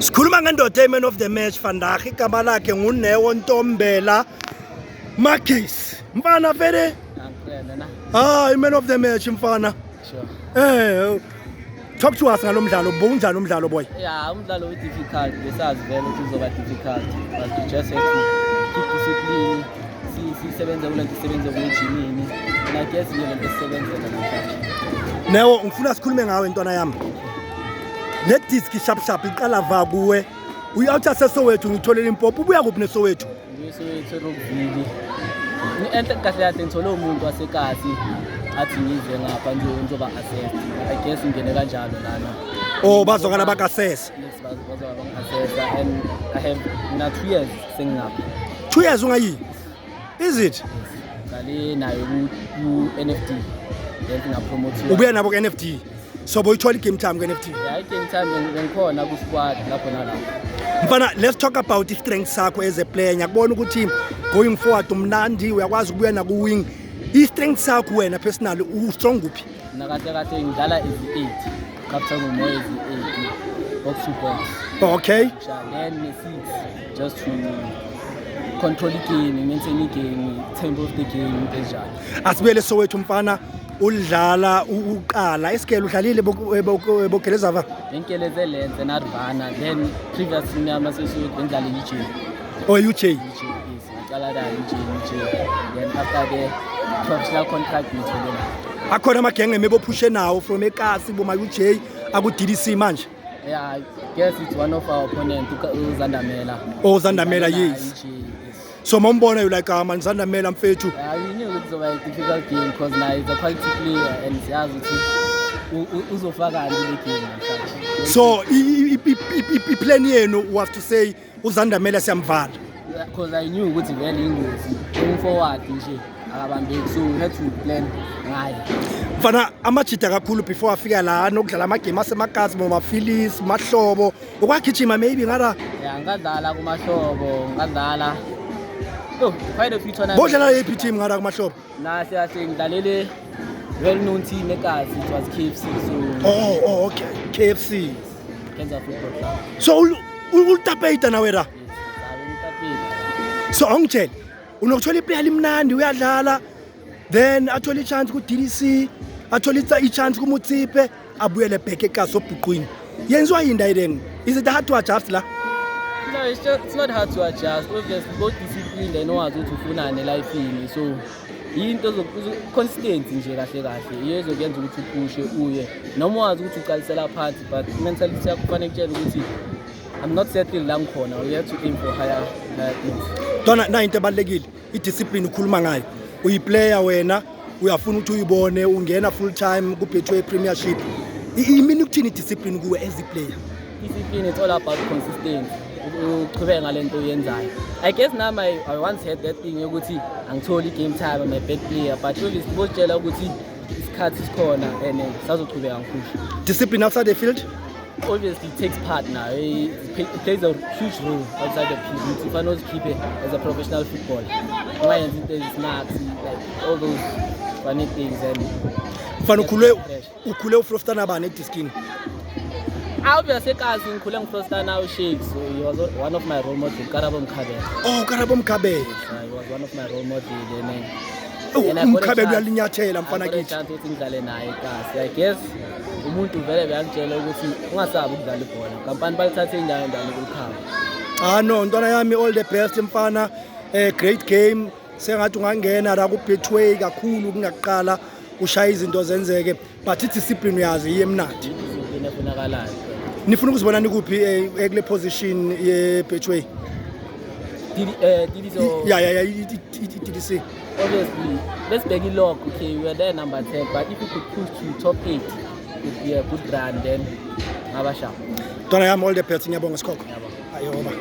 Sikhuluma ngendoda man of the match vandag igama lakhe nguNeo Ntombela Magis. Mfana vele? Man of the match mfana. Sure. Talk to us ngalo mdlalo. Bunjani umdlalo boy? Yeah, umdlalo we difficult. Besazi vele ukuthi uzoba difficult. But you just have to keep discipline. Sisebenza kujimini. And I guess you have to sebenza namhlanje. Neo ngifuna sikhulume ngawe intwana yami. Let disk sharp iqala va kuwe. Uyawutha seSoweto ngitholela impopho ubuya kuphi neSoweto? Ngisoweto Rockville. Ente kahle yathi ngithole umuntu wasekasi athi ngize ngapha ngizoba assess. I guess ngene kanjalo lana. Oh bazokana bakassess. Yes, bazoba bang-assess and I have now 2 years sengapha. 2 years ungayi? Is it? Ngale nayo ku NFT. Then ngapromote. Ubuya nabo ku NFT. So boyithola game time ku NFT. Yeah, game time ngikhona ku squad lapho nalapho. Mfana, let's talk about the strengths sakho as a player. Ngiyakubona ukuthi going forward umnandi uyakwazi ukubuya na ku wing. I-strengths sakho wena personally u-strong kuphi? Nakahle ngidlala as 8. Captain umoya as 8. Box to box. Okay. Then 6 just to control the game, maintain the game, tempo of the game enjalo. Asibele Soweto mfana udlala uqala isikele udlalile bogelezava. Ngikeleze lenze narvana then previously nama sesuthi ngidlala UJ. Oh UJ. Yes, ngicala la UJ. Then after the professional contract ngitholela. Akhona amagenge mebophushe nawo from eKasi boma UJ aku DDC manje. Yeah, I guess it's one of our opponents uZandamela. Oh Zandamela yes. So mambona you like Zandamela mfethu. You knew it was a difficult game because now it's a quality player and siyazi ukuthi uzofaka le game manje. So i-plan yenu was to say uZandamela siyamvala. Because I knew ukuthi vele ingozi going forward nje akabambeki so we had to plan ngayo. Mfana amajida kakhulu before afika la nokudlala amagame asemakasi boma Phillies mahlobo ukwagijima maybe ngara. Yeah ngadlala kumahlobo ngadlala. Oh, quite a few tournaments. Bodlala yiphi team ngara kumahlobo? Na siyahle ngidlalele well known team eKasi it was KFC so. Oh okay KFC. Kaizer Football Club. So ultapeta nawe ra? So angitshela unokuthola iplayer limnandi uyadlala then athola ichance ku DDC athola ichance ku Mutsipe abuyele back eKasi obhuqwini yenziwa yini then is it hard to adjust la? No, it's not hard to adjust. Obviously, both discipline they know how to funane life in. So, into consistent nje kahle. Iyezokuyenza ukuthi upushe uye. Noma wazi ukuthi uqalisela phansi but mentality yakho kufanele ukutshela ukuthi I'm not settled la ngikhona. We have to aim for higher things. Dona na into ebalekile. I-discipline ukhuluma ngayo. Uyiplayer wena, uyafuna ukuthi uyibone, ungena full time ku Betway Premiership. Imini ukuthini i-discipline kuwe as a player? Discipline it's all about consistency. Uqhubeka ngalento oyenzayo. I guess now I once had that thing ukuthi angitholi game time I'm a bad player but obviously botshela ukuthi isikhathi sikhona and sazoqhubeka ngiphusha. Discipline outside the field? Obviously it takes part now. It plays a huge role outside the field. If I know to keep it as a professional footballer. Why is it snacks like all those funny things and Mfana ukhule ufrostana bani ediskin? Obviously, I was now Sheikh, so he was one of my role models, Karabo Mkhabe. Oh, Karabo Mkhabe. He was one of my role models. Mkhabe uyalinyathela mfana kithi. I guess umuntu vele bayangitshela ukuthi ungasabi ukudlala ibhola. Kampani balithathe indawo kukhaba. No, ntwana yami all the best mfana. Great game. Sengathi ungangena la ku Betway kakhulu kungaqala ushaya izinto zenzeke but i-discipline uyazi iyemnandi. Efunakalayo. Nifuna ukuzibona nikuphi ekule position ye Betway? DDC. Yeah, DDC. Obviously, let's begin it lock. Okay, we were there number 10, but if you could push to top 8, it would be a good run then. Ngabasha. Dona yami all the best ngiyabonga Sikhokho. Ayoba.